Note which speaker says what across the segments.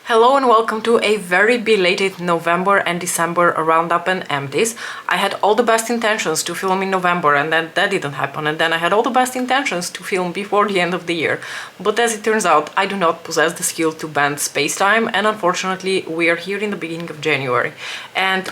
Speaker 1: Hello and welcome to a very belated November and December roundup and empties. I had all the best intentions to film in November and then that didn't happen, and then I had all the best intentions to film before the end of the year. But as it turns out, I do not possess the skill to bend space-time, and unfortunately we are here in the beginning of January. And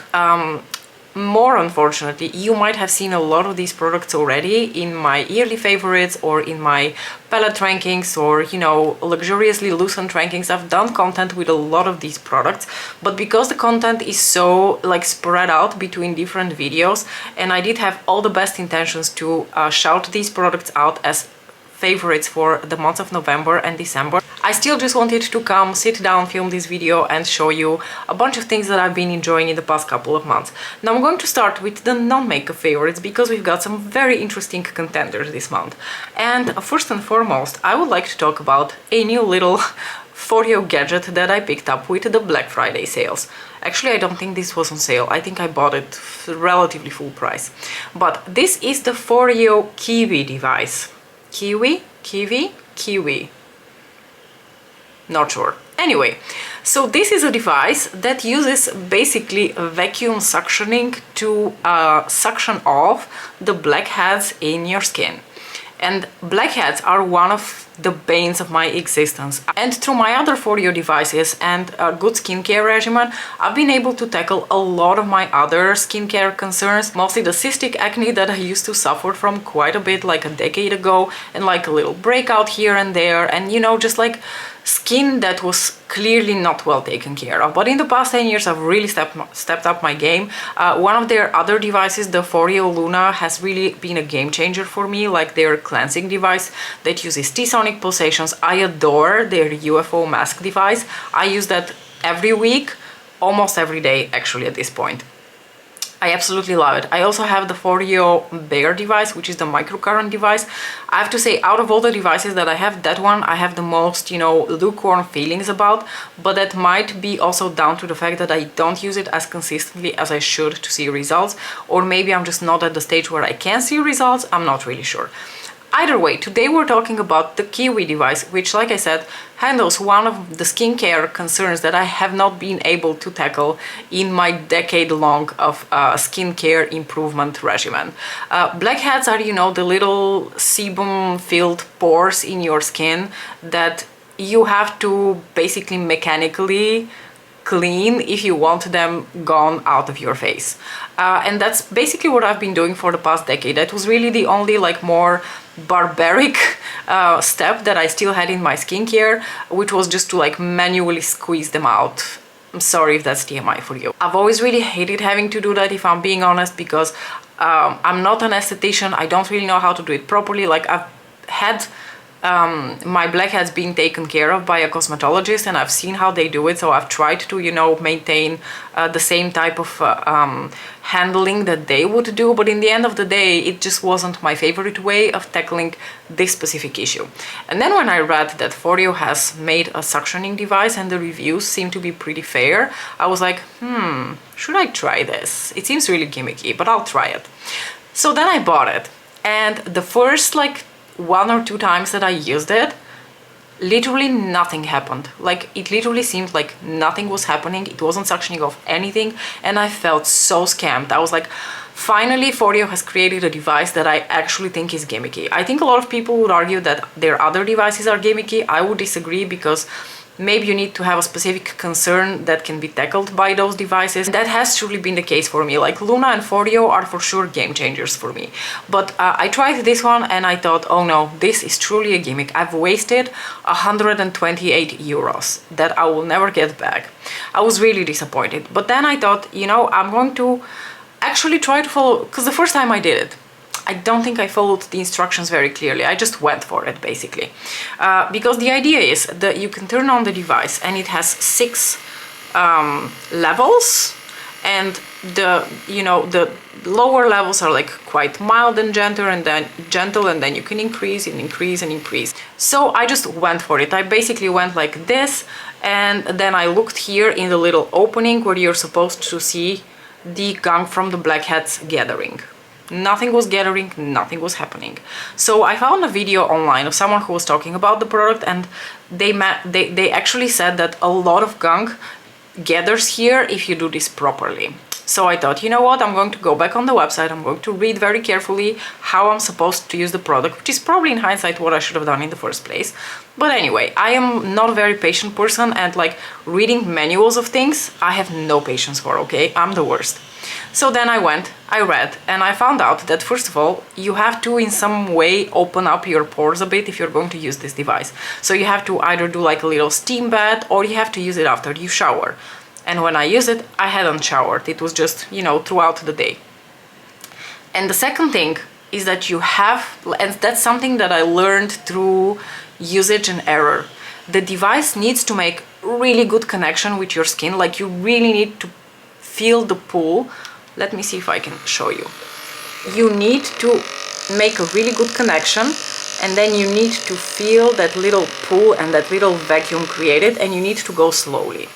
Speaker 1: more unfortunately, you might have seen a lot of these products already in my yearly favorites or in my palette rankings or, you know, luxuriously lucent rankings. I've done content with a lot of these products, but because the content is so like spread out between different videos, and I did have all the best intentions to shout these products out as favorites for the months of November and December, I still just wanted to come, sit down, film this video and show you a bunch of things that I've been enjoying in the past couple of months. Now I'm going to start with the non-makeup favorites because we've got some very interesting contenders this month. And first and foremost, I would like to talk about a new little Foreo gadget that I picked up with the Black Friday sales. Actually, I don't think this was on sale. I think I bought it for relatively full price. But this is the Foreo KIWI device. Kiwi? Not sure. Anyway, so this is a device that uses basically vacuum suctioning to suction off the blackheads in your skin. And blackheads are one of the banes of my existence. And through my other Foreo devices and a good skincare regimen, I've been able to tackle a lot of my other skincare concerns, mostly the cystic acne that I used to suffer from quite a bit like a decade ago, and like a little breakout here and there, and you know, just like skin that was clearly not well taken care of. But in the past 10 years I've really stepped up my game. One of their other devices, the Foreo Luna, has really been a game changer for me, like their cleansing device that uses T-sonic pulsations. I adore their UFO mask device. I use that every week, almost every day actually at this point. I absolutely love it. I also have the Foreo Bear device, which is the microcurrent device. I have to say, out of all the devices that I have, that one I have the most, you know, lukewarm feelings about, but that might be also down to the fact that I don't use it as consistently as I should to see results, or maybe I'm just not at the stage where I can see results. I'm not really sure. Either way, today we're talking about the KIWI device, which, like I said, handles one of the skincare concerns that I have not been able to tackle in my decade-long of skincare improvement regimen. Blackheads are, you know, the little sebum-filled pores in your skin that you have to basically mechanically clean if you want them gone out of your face. And that's basically what I've been doing for the past decade. That was really the only like more barbaric step that I still had in my skincare, which was just to like manually squeeze them out. I'm sorry if that's TMI for you. I've always really hated having to do that, if I'm being honest, because I'm not an esthetician. I don't really know how to do it properly. Like, I've had my blackheads being taken care of by a cosmetologist and I've seen how they do it, so I've tried to, you know, maintain the same type of handling that they would do, but in the end of the day it just wasn't my favorite way of tackling this specific issue. And then when I read that Foreo has made a suctioning device and the reviews seem to be pretty fair, I was like, should I try this? It seems really gimmicky, but I'll try it. So then I bought it, and the first like 1 or 2 times that I used it, literally nothing happened. Like, it literally seemed like nothing was happening. It wasn't suctioning off anything, and I felt so scammed. I was like, finally Foreo has created a device that I actually think is gimmicky. I think a lot of people would argue that their other devices are gimmicky. I would disagree, because maybe you need to have a specific concern that can be tackled by those devices. That has truly been the case for me. Like, Luna and Foreo are for sure game changers for me. But I tried this one and I thought, oh no, this is truly a gimmick. I've wasted 128 euros that I will never get back. I was really disappointed. But then I thought, you know, I'm going to actually try to follow, because the first time I did it, I don't think I followed the instructions very clearly. I just went for it, basically. Because the idea is that you can turn on the device and it has 6 levels, and the lower levels are like quite mild and gentle, and then you can increase and increase and increase. So I just went for it. I basically went like this, and then I looked here in the little opening where you're supposed to see the gunk from the blackheads gathering. Nothing was gathering, nothing was happening. So I found a video online of someone who was talking about the product, and they actually said that a lot of gunk gathers here if you do this properly. So I thought, you know what, I'm going to go back on the website, I'm going to read very carefully how I'm supposed to use the product, which is probably in hindsight what I should have done in the first place. But anyway, I am not a very patient person, and like reading manuals of things, I have no patience for, okay? I'm the worst. So then I went, I read, and I found out that first of all, you have to in some way open up your pores a bit if you're going to use this device. So you have to either do like a little steam bath, or you have to use it after you shower. And when I used it, I hadn't showered. It was just, you know, throughout the day. And the second thing is that you have, and that's something that I learned through usage and error. The device needs to make really good connection with your skin. Like you really need to feel the pull. Let me see if I can show you. You need to make a really good connection, and then you need to feel that little pull and that little vacuum created, and you need to go slowly.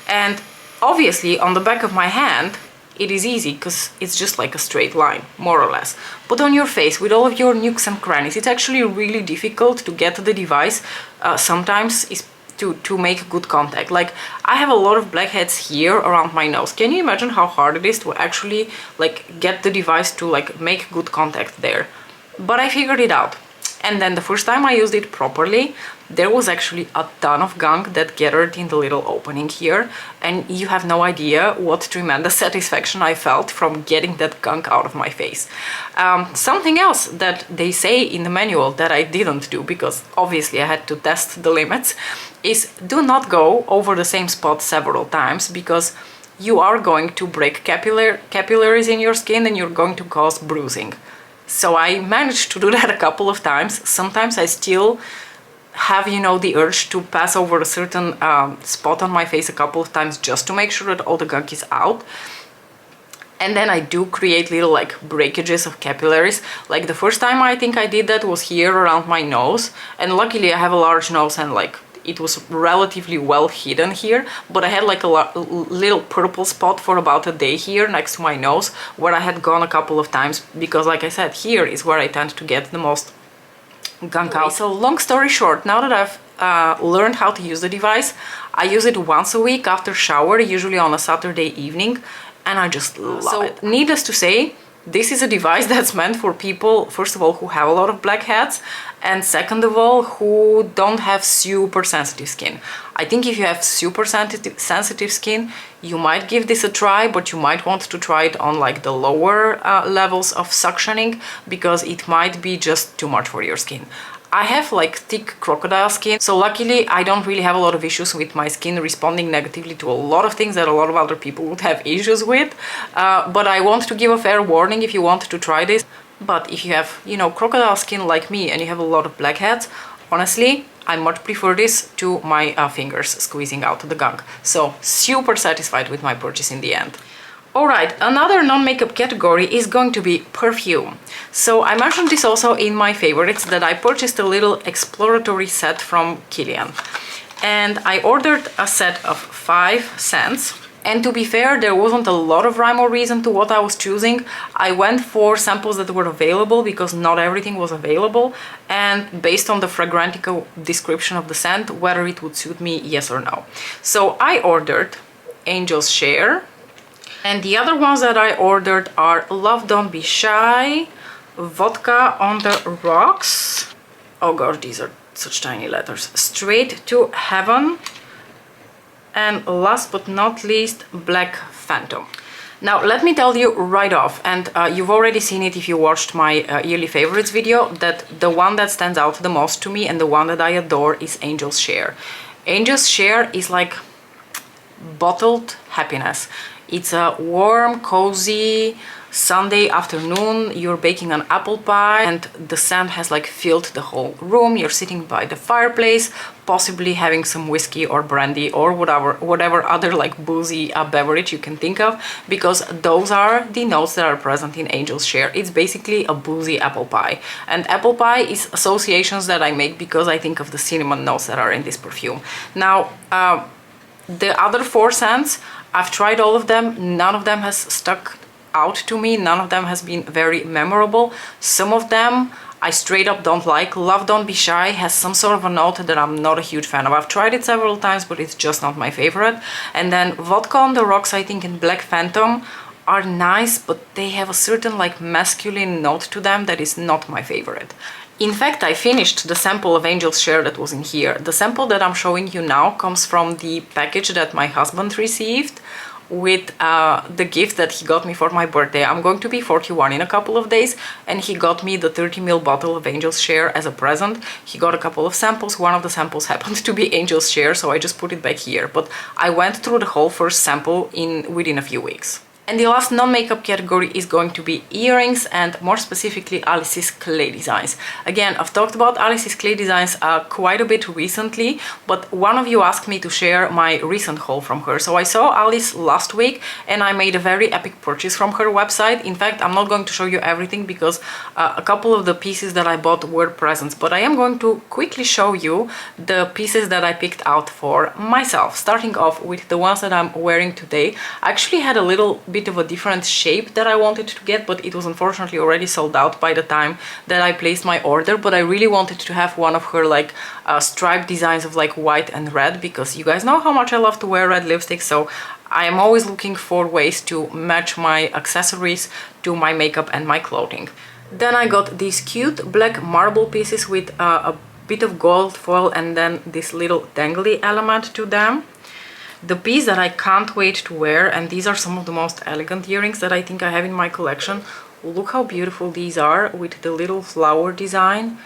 Speaker 1: And obviously on the back of my hand it is easy because it's just like a straight line, more or less. But on your face, with all of your nooks and crannies, it's actually really difficult to get the device sometimes is to make good contact. Like I have a lot of blackheads here around my nose. Can you imagine how hard it is to actually like get the device to like make good contact there? But I figured it out. And then the first time I used it properly, there was actually a ton of gunk that gathered in the little opening here, and you have no idea what tremendous satisfaction I felt from getting that gunk out of my face. Something else that they say in the manual that I didn't do, because obviously I had to test the limits, is do not go over the same spot several times, because you are going to break capillaries in your skin and you're going to cause bruising. So I managed to do that a couple of times. Sometimes I still have, you know, the urge to pass over a certain spot on my face a couple of times just to make sure that all the gunk is out. And then I do create little like breakages of capillaries. Like the first time I think I did that was here around my nose, and luckily I have a large nose and like it was relatively well hidden here, but I had like a little purple spot for about a day here next to my nose where I had gone a couple of times, because like I said, here is where I tend to get the most gunk out. So long story short, now that I've learned how to use the device, I use it once a week after shower, usually on a Saturday evening, and I just love it. Needless to say, this is a device that's meant for people, first of all, who have a lot of blackheads, and second of all, who don't have super sensitive skin. I think if you have super sensitive skin, you might give this a try, but you might want to try it on like the lower levels of suctioning, because it might be just too much for your skin. I have like thick crocodile skin, so luckily I don't really have a lot of issues with my skin responding negatively to a lot of things that a lot of other people would have issues with. But I want to give a fair warning if you want to try this. But if you have, you know, crocodile skin like me and you have a lot of blackheads, honestly, I much prefer this to my fingers squeezing out the gunk. So super satisfied with my purchase in the end. Alright, another non-makeup category is going to be perfume. So I mentioned this also in my favorites, that I purchased a little exploratory set from Killian. And I ordered a set of 5 scents. And to be fair, there wasn't a lot of rhyme or reason to what I was choosing. I went for samples that were available because not everything was available, and based on the Fragrantica description of the scent, whether it would suit me, yes or no. So I ordered Angel's Share. And the other ones that I ordered are Love Don't Be Shy, Vodka on the Rocks. Oh gosh, these are such tiny letters. Straight to Heaven. And last but not least, Black Phantom. Now, let me tell you right off, and you've already seen it if you watched my yearly favorites video, that the one that stands out the most to me and the one that I adore is Angel's Share. Angel's Share is like bottled happiness. It's a warm, cozy Sunday afternoon. You're baking an apple pie and the scent has like filled the whole room. You're sitting by the fireplace, possibly having some whiskey or brandy or whatever other like boozy beverage you can think of, because those are the notes that are present in Angel's Share. It's basically a boozy apple pie, and apple pie is associations that I make because I think of the cinnamon notes that are in this perfume. Now, the other 4 scents, I've tried all of them, none of them has stuck out to me. None of them has been very memorable. Some of them I straight up don't like. Love Don't Be Shy has some sort of a note that I'm not a huge fan of. I've tried it several times, but it's just not my favorite. And then Vodka on the Rocks, I think, and Black Phantom are nice, but they have a certain like masculine note to them that is not my favorite. In fact, I finished the sample of Angel's Share that was in here. The sample that I'm showing you now comes from the package that my husband received with the gift that he got me for my birthday. I'm going to be 41 in a couple of days, and he got me the 30ml bottle of Angel's Share as a present. He got a couple of samples. One of the samples happened to be Angel's Share, so I just put it back here. But I went through the whole first sample within a few weeks. And the last non-makeup category is going to be earrings, and more specifically Alice's clay designs. Again, I've talked about Alice's clay designs quite a bit recently, but one of you asked me to share my recent haul from her. So I saw Alice last week and I made a very epic purchase from her website. In fact, I'm not going to show you everything because a couple of the pieces that I bought were presents, but I am going to quickly show you the pieces that I picked out for myself, starting off with the ones that I'm wearing today. I actually had a little bit of a different shape that I wanted to get, but it was unfortunately already sold out by the time that I placed my order. But I really wanted to have one of her like striped designs of like white and red, because you guys know how much I love to wear red lipstick, so I am always looking for ways to match my accessories to my makeup and my clothing. Then I got these cute black marble pieces with a bit of gold foil and then this little dangly element to them. The piece that I can't wait to wear, and these are some of the most elegant earrings that I think I have in my collection. Look how beautiful these are with the little flower design.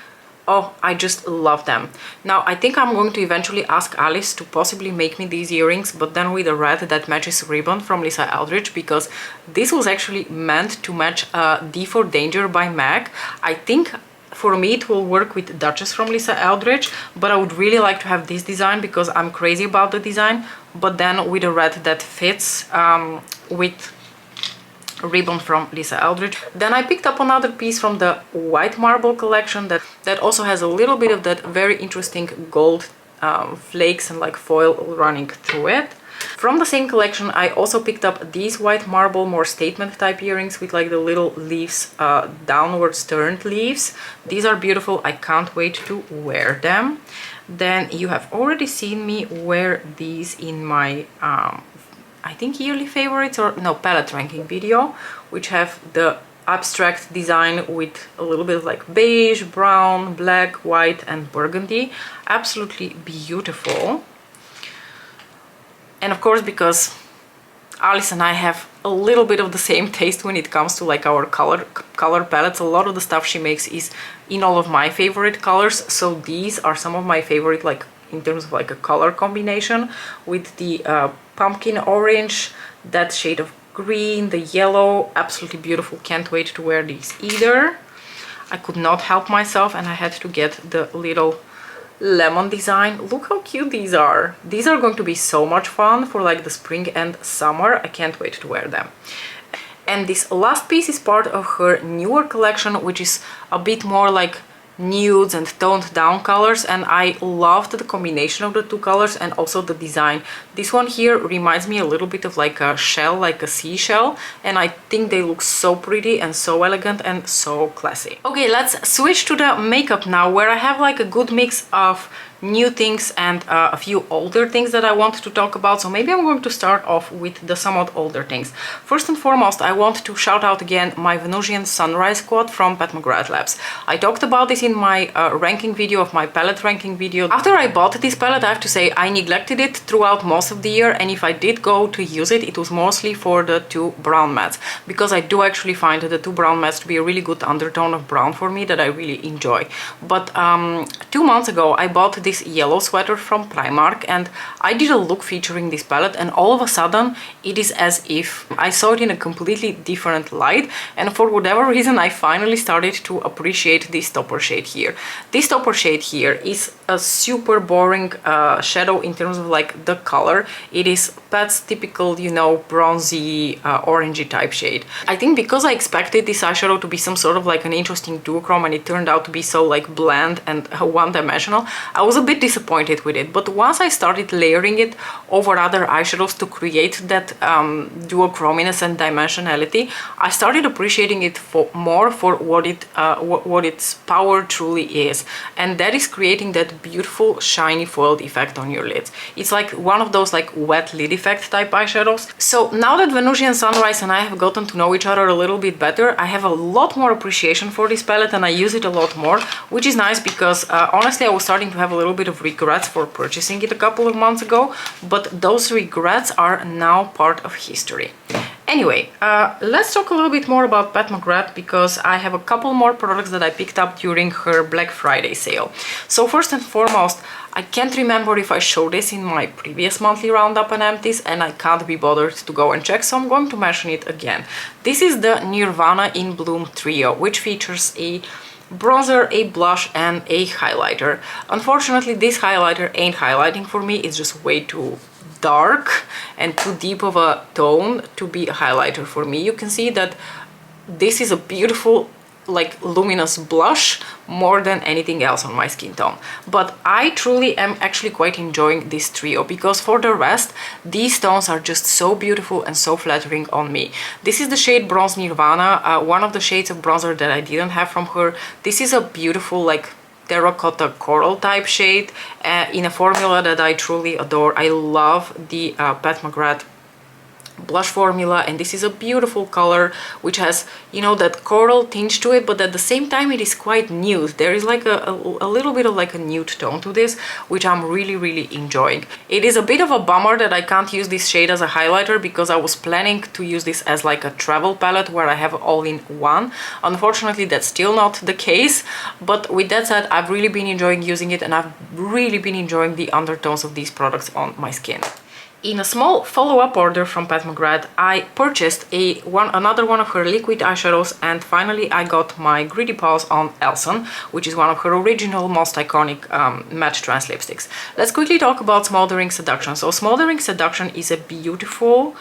Speaker 1: Oh, I just love them. Now, I think I'm going to eventually ask Alice to possibly make me these earrings, but then with a red that matches ribbon from Lisa Eldridge, because this was actually meant to match D for Danger by MAC. I think for me it will work with Duchess from Lisa Eldridge, but I would really like to have this design because I'm crazy about the design, but then with a red that fits with ribbon from Lisa Eldridge. Then I picked up another piece from the white marble collection that also has a little bit of that very interesting gold flakes and like foil running through it. From the same collection, I also picked up these white marble, more statement type earrings with like the little leaves, downwards turned leaves. These are beautiful. I can't wait to wear them. Then you have already seen me wear these in my, I think yearly favorites, or no, palette ranking video, which have the abstract design with a little bit of like beige, brown, black, white and burgundy. Absolutely beautiful. And of course, because Alice and I have a little bit of the same taste when it comes to like our color palettes, a lot of the stuff she makes is in all of my favorite colors. So these are some of my favorite, like in terms of like a color combination, with the pumpkin orange, that shade of green, the yellow. Absolutely beautiful. Can't wait to wear these either. I could not help myself and I had to get the little lemon design. Look how cute these are. These are going to be so much fun for like the spring and summer. I can't wait to wear them. And this last piece is part of her newer collection, which is a bit more like nudes and toned down colors, and I loved the combination of the two colors and also the design. This one here reminds me a little bit of like a shell, like a seashell, and I think they look so pretty and so elegant and so classy. Okay, let's switch to the makeup now, where I have like a good mix of new things and a few older things that I want to talk about. So maybe I'm going to start off with the somewhat older things. First and foremost, I want to shout out again my Venusian Sunrise Quad from Pat McGrath Labs. I talked about this in my ranking video of my palette ranking video. After I bought this palette, I have to say I neglected it throughout most of the year, and if I did go to use it, it was mostly for the two brown mattes, because I do actually find the two brown mattes to be a really good undertone of brown for me that I really enjoy. But 2 months ago I bought this yellow sweater from Primark, and I did a look featuring this palette, and all of a sudden it is as if I saw it in a completely different light, and for whatever reason I finally started to appreciate this topper shade here. This topper shade here is a super boring shadow in terms of like the color. It is Pat's typical, you know, bronzy orangey type shade. I think because I expected this eyeshadow to be some sort of like an interesting duochrome, and it turned out to be so like bland and one-dimensional, I was was a bit disappointed with it, but once I started layering it over other eyeshadows to create that duochrominess and dimensionality, I started appreciating it more for what its power truly is, and that is creating that beautiful shiny foiled effect on your lids. It's like one of those like wet lid effect type eyeshadows. So now that Venusian Sunrise and I have gotten to know each other a little bit better, I have a lot more appreciation for this palette and I use it a lot more, which is nice because honestly I was starting to have a little bit of regrets for purchasing it a couple of months ago, but those regrets are now part of history. Anyway, let's talk a little bit more about Pat McGrath because I have a couple more products that I picked up during her Black Friday sale. So first and foremost, I can't remember if I showed this in my previous monthly roundup on Empties, and I can't be bothered to go and check, so I'm going to mention it again. This is the Nirvana In Bloom Trio, which features a bronzer, a blush and a highlighter. Unfortunately, this highlighter ain't highlighting for me, it's just way too dark and too deep of a tone to be a highlighter for me. You can see that this is a beautiful like luminous blush more than anything else on my skin tone, but I truly am actually quite enjoying this trio because for the rest these tones are just so beautiful and so flattering on me. This is the shade Bronze Nirvana, one of the shades of bronzer that I didn't have from her. This is a beautiful like terracotta coral type shade in a formula that I truly adore. I love the Pat McGrath blush formula, and this is a beautiful color which has, you know, that coral tinge to it, but at the same time it is quite nude. There is like a little bit of like a nude tone to this, which I'm really enjoying. It is a bit of a bummer that I can't use this shade as a highlighter because I was planning to use this as like a travel palette where I have all in one. Unfortunately, that's still not the case, but with that said, I've really been enjoying using it and I've really been enjoying the undertones of these products on my skin. In a small follow-up order from Pat McGrath, I purchased another one of her liquid eyeshadows, and finally I got my Greedy Paws on Elson, which is one of her original, most iconic matte trans lipsticks. Let's quickly talk about Smouldering Seduction. So Smouldering Seduction is a beautiful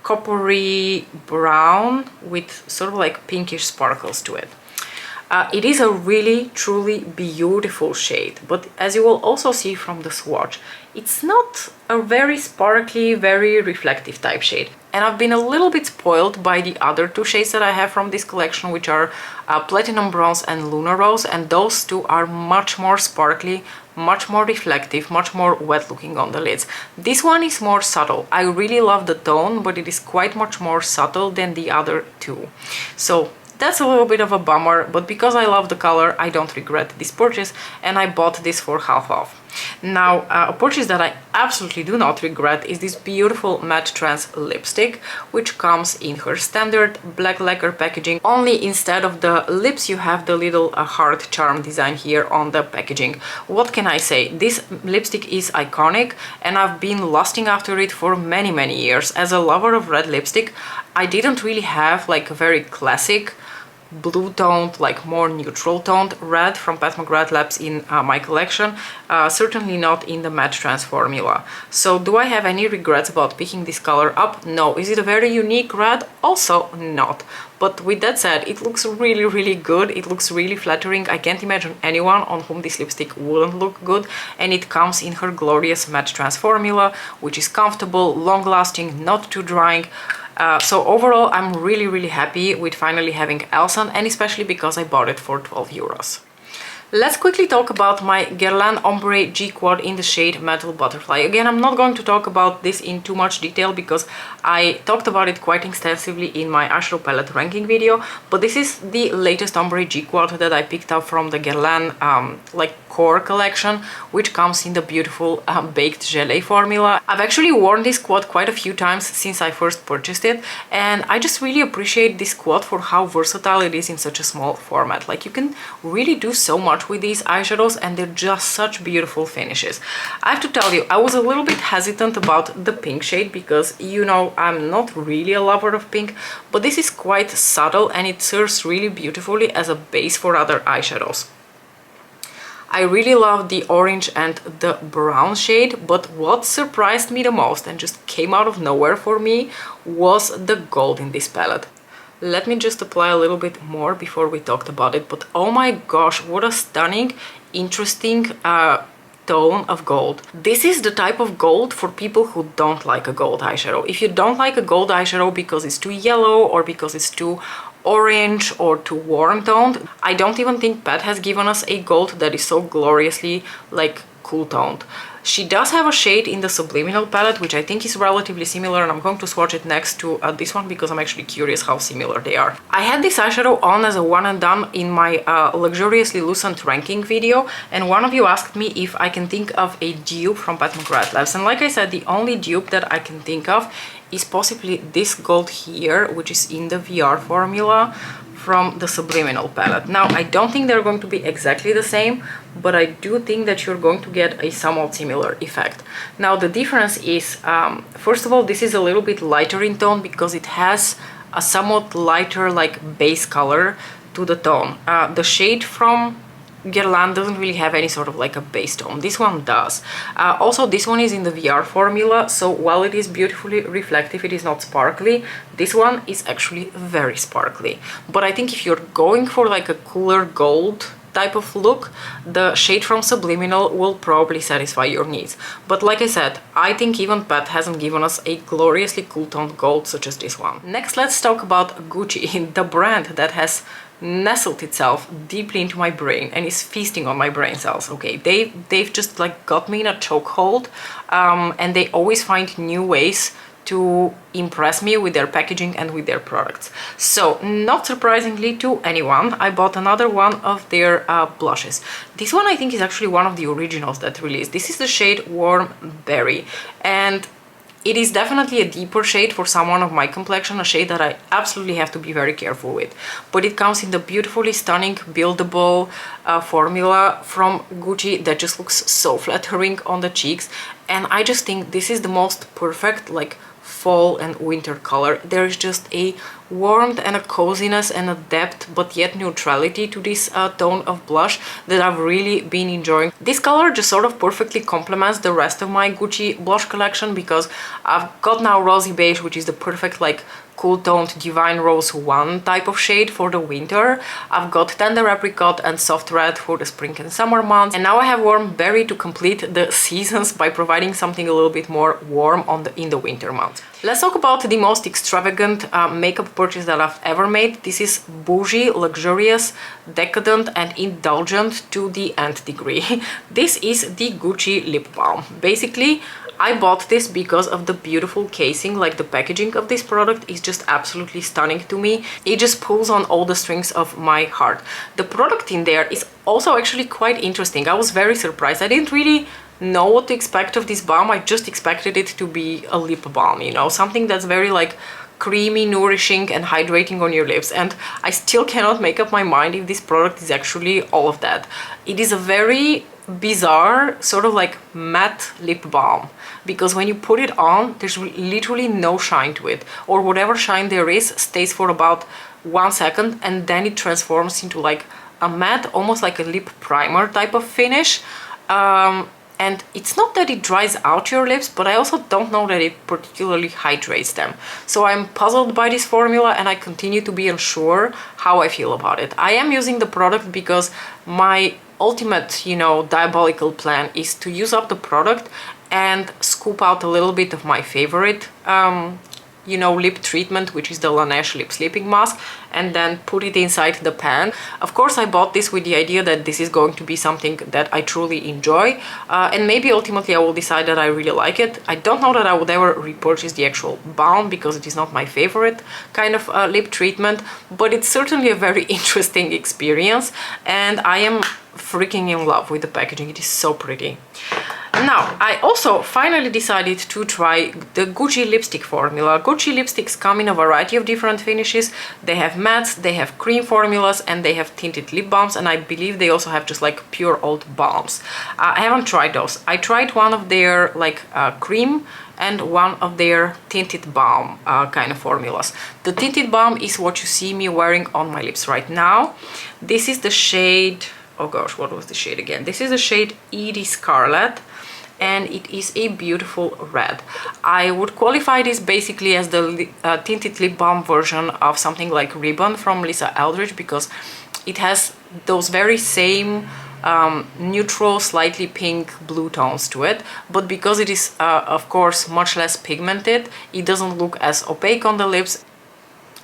Speaker 1: coppery brown with sort of like pinkish sparkles to it. It is a really, truly beautiful shade, but as you will also see from the swatch, it's not a very sparkly, very reflective type shade. And I've been a little bit spoiled by the other two shades that I have from this collection, which are Platinum Bronze and Lunar Rose, and those two are much more sparkly, much more reflective, much more wet looking on the lids. This one is more subtle. I really love the tone, but it is quite much more subtle than the other two. So that's a little bit of a bummer, but because I love the color, I don't regret this purchase, and I bought this for half off. Now, a purchase that I absolutely do not regret is this beautiful matte trans lipstick, which comes in her standard black lacquer packaging, only instead of the lips you have the little heart charm design here on the packaging. What can I say? This lipstick is iconic, and I've been lusting after it for many years. As a lover of red lipstick, I didn't really have like a very classic blue toned, like more neutral toned red from Pat McGrath Labs in my collection, certainly not in the matte trans formula. So do I have any regrets about picking this color up? No. Is it a very unique red? Also not. But with that said, it looks really good. It looks really flattering. I can't imagine anyone on whom this lipstick wouldn't look good, and it comes in her glorious matte trans formula, which is comfortable, long lasting, not too drying. So overall, I'm really happy with finally having Elson, and especially because I bought it for 12 euros. Let's quickly talk about my Guerlain Ombre G Quad in the shade Metal Butterfly. Again, I'm not going to talk about this in too much detail because I talked about it quite extensively in my eyeshadow palette ranking video, but this is the latest Ombre G Quad that I picked up from the Guerlain like core collection, which comes in the beautiful baked gelée formula. I've actually worn this quad quite a few times since I first purchased it, and I just really appreciate this quad for how versatile it is in such a small format. Like, you can really do so much with these eyeshadows, and they're just such beautiful finishes. I have to tell you, I was a little bit hesitant about the pink shade because, you know, I'm not really a lover of pink, but this is quite subtle and it serves really beautifully as a base for other eyeshadows. I really love the orange and the brown shade, but what surprised me the most and just came out of nowhere for me was the gold in this palette. Let me just apply a little bit more before we talked about it, but oh my gosh, what a stunning interesting tone of gold. This is the type of gold for people who don't like a gold eyeshadow. If you don't like a gold eyeshadow because it's too yellow or because it's too orange or too warm toned, I don't even think Pat has given us a gold that is so gloriously like cool toned. She does have a shade in the Subliminal palette, which I think is relatively similar, and I'm going to swatch it next to this one because I'm actually curious how similar they are. I had this eyeshadow on as a one and done in my luxuriously lucent ranking video, and one of you asked me if I can think of a dupe from Pat McGrath Labs, and like I said, the only dupe that I can think of is possibly this gold here, which is in the VR formula from the Subliminal palette. Now, I don't think they're going to be exactly the same, but I do think that you're going to get a somewhat similar effect. Now, the difference is, first of all, this is a little bit lighter in tone because it has a somewhat lighter like base color to the tone. The shade from Guerlain doesn't really have any sort of like a base tone. This one does. Also, this one is in the VR formula, so while it is beautifully reflective, it is not sparkly. This one is actually very sparkly. But I think if you're going for like a cooler gold type of look, the shade from Subliminal will probably satisfy your needs. But like I said, I think even Pat hasn't given us a gloriously cool toned gold such as this one. Next, let's talk about Gucci, the brand that has nestled itself deeply into my brain and is feasting on my brain cells. Okay, they've just like got me in a chokehold, and they always find new ways to impress me with their packaging and with their products. So, not surprisingly to anyone, I bought another one of their blushes. This one I think is actually one of the originals that released. This is the shade Warm Berry, and it is definitely a deeper shade for someone of my complexion, a shade that I absolutely have to be very careful with. But it comes in the beautifully stunning buildable formula from Gucci that just looks so flattering on the cheeks. And I just think this is the most perfect like fall and winter color. There is just a warmth and a coziness and a depth but yet neutrality to this tone of blush that I've really been enjoying. This color just sort of perfectly complements the rest of my Gucci blush collection because I've got now Rosy Beige, which is the perfect like cool toned Divine Rose 1 type of shade for the winter. I've got Tender Apricot and Soft Red for the spring and summer months, and now I have Warm Berry to complete the seasons by providing something a little bit more warm in the winter months. Let's talk about the most extravagant makeup purchase that I've ever made. This is bougie, luxurious, decadent and indulgent to the nth degree. This is the Gucci lip balm. Basically, I bought this because of the beautiful casing. Like, the packaging of this product is just absolutely stunning to me. It just pulls on all the strings of my heart. The product in there is also actually quite interesting. I was very surprised. I didn't really know what to expect of this balm. I just expected it to be a lip balm, you know, something that's very like creamy, nourishing and hydrating on your lips, and I still cannot make up my mind if this product is actually all of that. It is a very bizarre sort of like matte lip balm because when you put it on, there's literally no shine to it, or whatever shine there is stays for about 1 second and then it transforms into like a matte, almost like a lip primer type of finish. And it's not that it dries out your lips, but I also don't know that it particularly hydrates them. So I'm puzzled by this formula and I continue to be unsure how I feel about it. I am using the product because my ultimate, you know, diabolical plan is to use up the product and scoop out a little bit of my favorite you know, lip treatment, which is the Laneige lip sleeping mask, and then put it inside the pan. Of course, I bought this with the idea that this is going to be something that I truly enjoy, and maybe ultimately I will decide that I really like it. I don't know that I would ever repurchase the actual balm because it is not my favorite kind of lip treatment, but it's certainly a very interesting experience, and I am freaking in love with the packaging. It is so pretty. Now, I also finally decided to try the Gucci lipstick formula. Gucci lipsticks come in a variety of different finishes. They have mattes, they have cream formulas, and they have tinted lip balms, and I believe they also have just like pure old balms. I haven't tried those. I tried one of their like cream and one of their tinted balm kind of formulas. The tinted balm is what you see me wearing on my lips right now. This is the shade, oh gosh, what was the shade again? This is the shade Eadie Scarlet, and it is a beautiful red. I would qualify this basically as the tinted lip balm version of something like Ribbon from Lisa Eldridge, because it has those very same neutral, slightly pink, blue tones to it. But because it is, of course, much less pigmented, it doesn't look as opaque on the lips.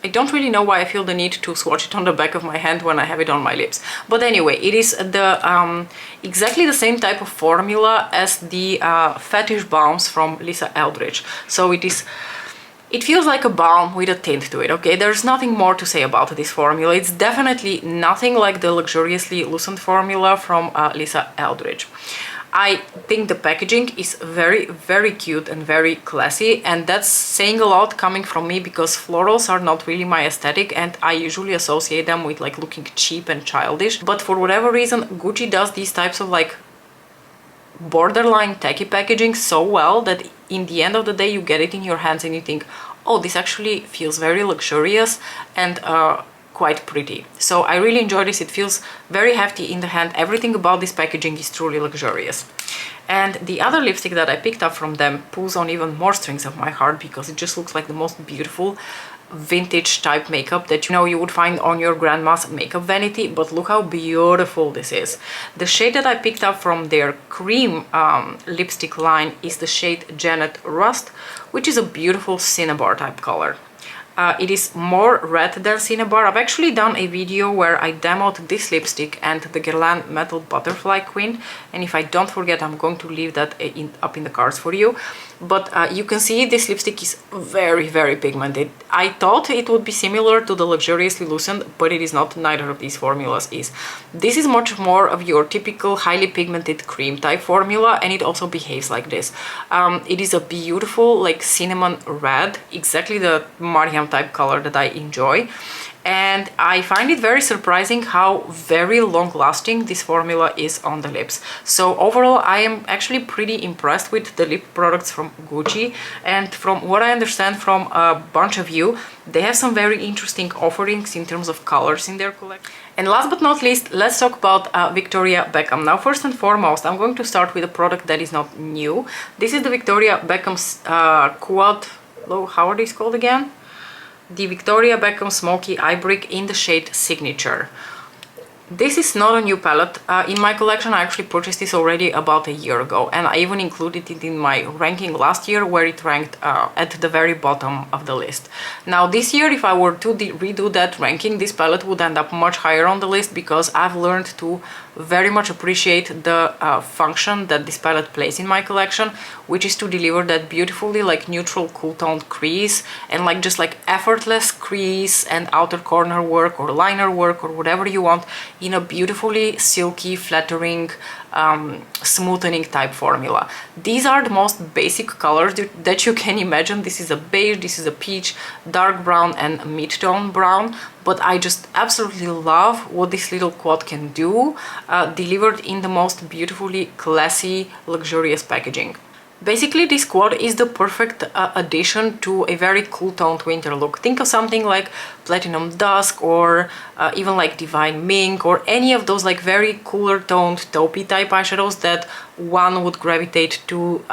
Speaker 1: I don't really know why I feel the need to swatch it on the back of my hand when I have it on my lips. But anyway, it is the exactly the same type of formula as the Fetish Balms from Lisa Eldridge. So it feels like a balm with a tint to it, okay? There's nothing more to say about this formula. It's definitely nothing like the luxuriously lucent formula from Lisa Eldridge. I think the packaging is very, very cute and very classy, and that's saying a lot coming from me because florals are not really my aesthetic and I usually associate them with like looking cheap and childish. But for whatever reason, Gucci does these types of like borderline tacky packaging so well that in the end of the day you get it in your hands and you think, oh, this actually feels very luxurious and quite pretty. So I really enjoy this. It feels very hefty in the hand. Everything about this packaging is truly luxurious. And the other lipstick that I picked up from them pulls on even more strings of my heart because it just looks like the most beautiful vintage type makeup that you would find on your grandma's makeup vanity. But look how beautiful this is. The shade that I picked up from their cream lipstick line is the shade Janet Rust, which is a beautiful cinnabar type color. It is more red than cinnabar. I've actually done a video where I demoed this lipstick and the Guerlain Metal Butterfly Queen, and if I don't forget, I'm going to leave that up in the cards for you. But you can see this lipstick is very, very pigmented. I thought it would be similar to the Luxuriously Lucent, but it is not. Neither of these formulas is. This is much more of your typical highly pigmented cream type formula, and it also behaves like this. It is a beautiful like cinnamon red, exactly the Mariam type color that I enjoy. And I find it very surprising how very long-lasting this formula is on the lips. So overall, I am actually pretty impressed with the lip products from Gucci. And from what I understand from a bunch of you, they have some very interesting offerings in terms of colors in their collection. And last but not least, let's talk about Victoria Beckham. Now, first and foremost, I'm going to start with a product that is not new. This is the Victoria Beckham's Quad... Oh, how are these called again? The Victoria Beckham Smoky Eye Brick in the shade Signature. This is not a new palette in my collection. I actually purchased this already about a year ago, and I even included it in my ranking last year where it ranked at the very bottom of the list. Now this year, if I were to redo that ranking, this palette would end up much higher on the list because I've learned to very much appreciate the function that this palette plays in my collection, which is to deliver that beautifully like neutral cool toned crease and like just like effortless crease and outer corner work or liner work or whatever you want in a beautifully silky, flattering, smoothing type formula. These are the most basic colors that you can imagine. This is a beige, this is a peach, dark brown and mid-tone brown, but I just absolutely love what this little quad can do, delivered in the most beautifully classy, luxurious packaging. Basically, this quad is the perfect addition to a very cool toned winter look. Think of something like Platinum Dusk or even like Divine Mink or any of those like very cooler toned taupey type eyeshadows that one would gravitate to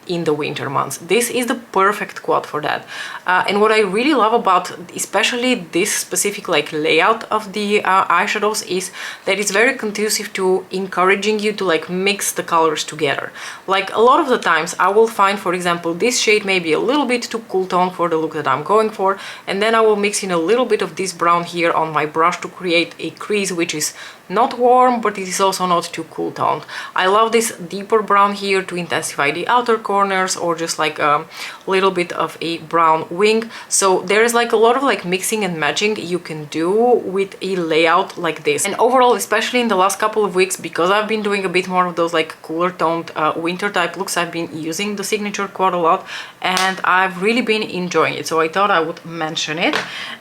Speaker 1: in the winter months. This is the perfect quad for that. And what I really love about especially this specific like layout of the eyeshadows is that it's very conducive to encouraging you to like mix the colors together. Like a lot of the times I will find, for example, this shade may be a little bit too cool tone for the look that I'm going for, and then I will mix in a little bit of this brown here on my brush to create a crease which is not warm, but it is also not too cool toned. I love this deeper brown here to intensify the outer corners or just like a little bit of a brown wing. So there is like a lot of like mixing and matching you can do with a layout like this. And overall, especially in the last couple of weeks, because I've been doing a bit more of those like cooler toned winter type looks, I've been using the Signature quad a lot and I've really been enjoying it. So I thought I would mention it.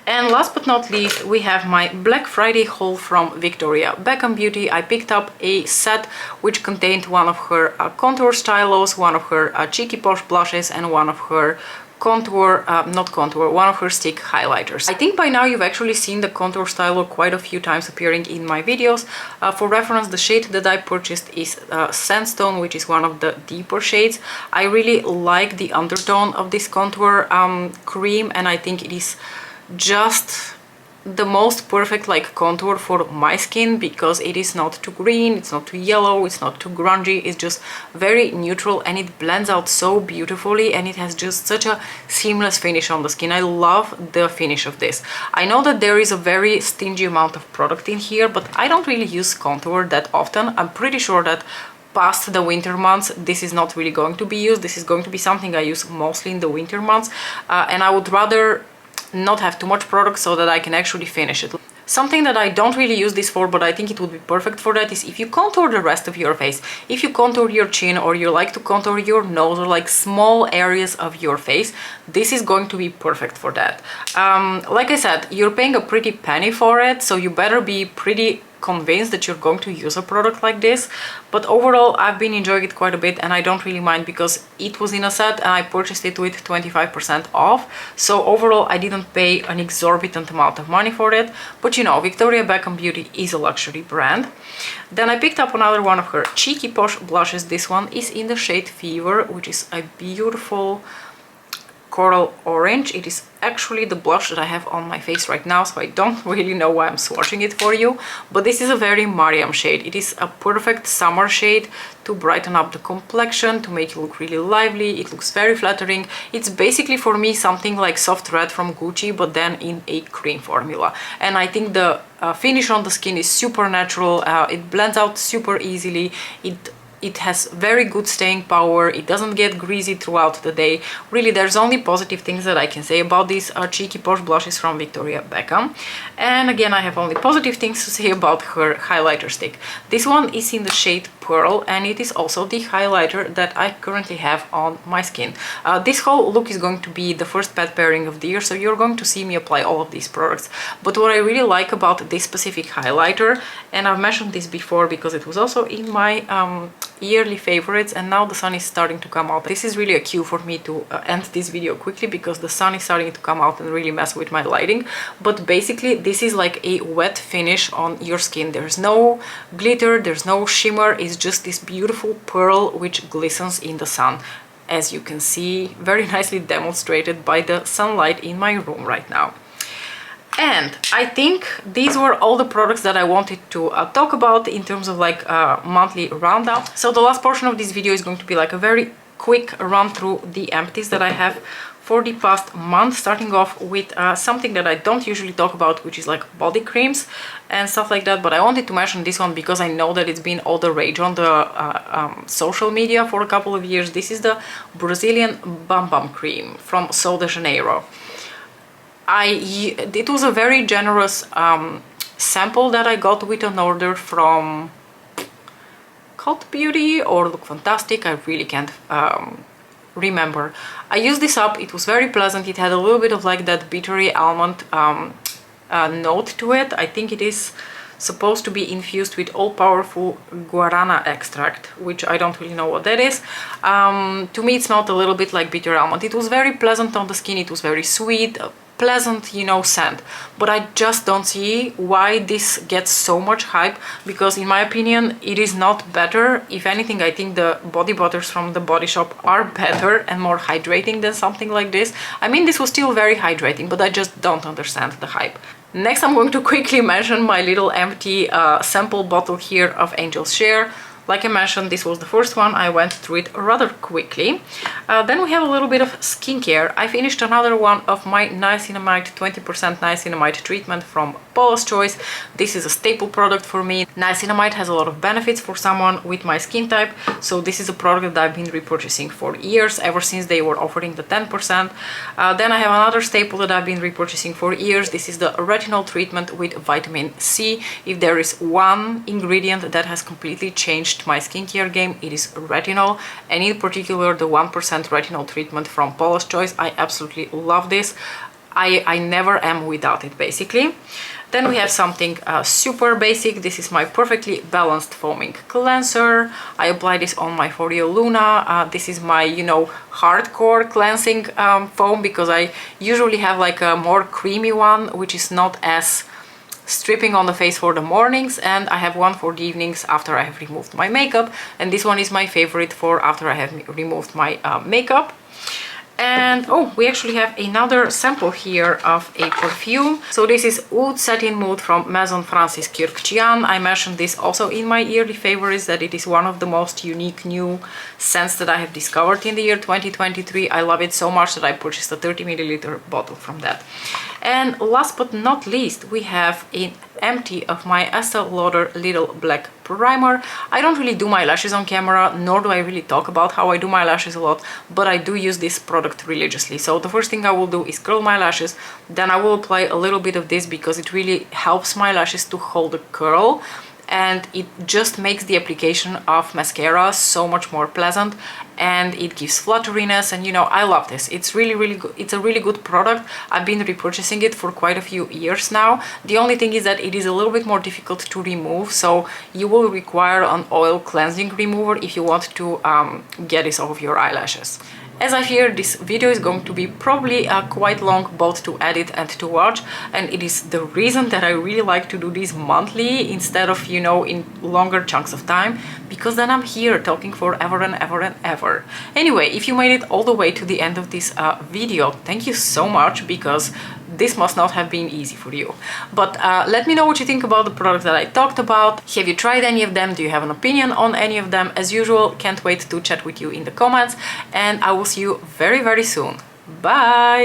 Speaker 1: And last but not least, we have my Black Friday haul from Victoria Beckham Beauty. I picked up a set which contained one of her contour stylos, one of her cheeky posh blushes and one of her one of her stick highlighters. I think by now you've actually seen the contour stylo quite a few times appearing in my videos. For reference, the shade that I purchased is Sandstone, which is one of the deeper shades. I really like the undertone of this contour cream, and I think it is just the most perfect like contour for my skin, because it is not too green, it's not too yellow, it's not too grungy, it's just very neutral, and it blends out so beautifully, and it has just such a seamless finish on the skin. I love the finish of this. I know that there is a very stingy amount of product in here, but I don't really use contour that often. I'm pretty sure that past the winter months this is not really going to be used. This is going to be something I use mostly in the winter months, and I would rather not have too much product so that I can actually finish it. Something that I don't really use this for, but I think it would be perfect for that, is if you contour the rest of your face. If you contour your chin, or you like to contour your nose, or like small areas of your face, this is going to be perfect for that. Like I said, you're paying a pretty penny for it, so you better be pretty convinced that you're going to use a product like this. But overall, I've been enjoying it quite a bit, and I don't really mind because it was in a set and I purchased it with 25% off. So overall, I didn't pay an exorbitant amount of money for it. But you know, Victoria Beckham Beauty is a luxury brand. Then I picked up another one of her cheeky posh blushes. This one is in the shade Fever, which is a beautiful coral orange. It is actually the blush that I have on my face right now, so I don't really know why I'm swatching it for you, but this is a very Mariam shade. It is a perfect summer shade to brighten up the complexion, to make it look really lively. It looks very flattering. It's basically for me something like Soft Red from Gucci, but then in a cream formula, and I think the finish on the skin is super natural. It blends out super easily. It has very good staying power. It doesn't get greasy throughout the day. Really, there's only positive things that I can say about these cheeky posh blushes from Victoria Beckham. And again, I have only positive things to say about her highlighter stick. This one is in the shade Pearl, and it is also the highlighter that I currently have on my skin. This whole look is going to be the first pet pairing of the year, so you're going to see me apply all of these products. But what I really like about this specific highlighter, and I've mentioned this before because it was also in my yearly favorites, and now the sun is starting to come out. This is really a cue for me to end this video quickly because the sun is starting to come out and really mess with my lighting. But basically, this is like a wet finish on your skin. There's no glitter, there's no shimmer. It's just this beautiful pearl which glistens in the sun, as you can see, very nicely demonstrated by the sunlight in my room right now. And I think these were all the products that I wanted to talk about in terms of like monthly roundup. So the last portion of this video is going to be like a very quick run through the empties that I have for the past month, starting off with something that I don't usually talk about, which is like body creams and stuff like that. But I wanted to mention this one because I know that it's been all the rage on the social media for a couple of years. This is the Brazilian Bum Bum Cream from Sol de Janeiro. It was a very generous sample that I got with an order from Cult Beauty or Look Fantastic. I really can't remember. I used this up. It was very pleasant. It had a little bit of like that bittery almond note to it. I think it is supposed to be infused with all-powerful guarana extract, which I don't really know what that is. To me it smelled a little bit like bitter almond. It was very pleasant on the skin. It was very sweet, pleasant, you know, scent. But I just don't see why this gets so much hype, because in my opinion it is not better. If anything, I think the body butters from the Body Shop are better and more hydrating than something like this. I mean, this was still very hydrating, but I just don't understand the hype. Next, I'm going to quickly mention my little empty sample bottle here of Angel's Share. Like I mentioned, this was the first one. I went through it rather quickly. Then we have a little bit of skincare. I finished another one of my niacinamide, 20% niacinamide treatment from Paula's Choice. This is a staple product for me. Niacinamide has a lot of benefits for someone with my skin type, so this is a product that I've been repurchasing for years, ever since they were offering the 10%. Then I have another staple that I've been repurchasing for years. This is the retinol treatment with vitamin C. If there is one ingredient that has completely changed my skincare game, it is retinol, and in particular the 1% retinol treatment from Paula's Choice. I absolutely love this. I never am without it, basically. Then we have something super basic. This is my perfectly balanced foaming cleanser. I apply this on my Foreo Luna. This is my, you know, hardcore cleansing foam, because I usually have like a more creamy one, which is not as stripping on the face for the mornings, and I have one for the evenings after I have removed my makeup, and this one is my favorite for after I have removed my makeup. And oh, we actually have another sample here of a perfume. So this is Oud Satin Mood from Maison Francis Kurkdjian. I mentioned this also in my yearly favorites, that it is one of the most unique new scents that I have discovered in the year 2023. I love it so much that I purchased a 30 milliliter bottle from that. And last but not least, we have an empty of my Estee Lauder Little Black Primer. I don't really do my lashes on camera, nor do I really talk about how I do my lashes a lot, but I do use this product religiously. So the first thing I will do is curl my lashes, then I will apply a little bit of this because it really helps my lashes to hold a curl, and it just makes the application of mascara so much more pleasant, and it gives flutteriness, and you know, I love this. It's really good. It's a really good product. I've been repurchasing it for quite a few years now. The only thing is that it is a little bit more difficult to remove, so you will require an oil cleansing remover if you want to get this off of your eyelashes. As I fear, this video is going to be probably quite long both to edit and to watch, and it is the reason that I really like to do these monthly instead of, you know, in longer chunks of time, because then I'm here talking forever and ever and ever. Anyway, if you made it all the way to the end of this video, thank you so much, because this must not have been easy for you. But let me know what you think about the products that I talked about. Have you tried any of them? Do you have an opinion on any of them? As usual, can't wait to chat with you in the comments, and I will see you very soon. Bye!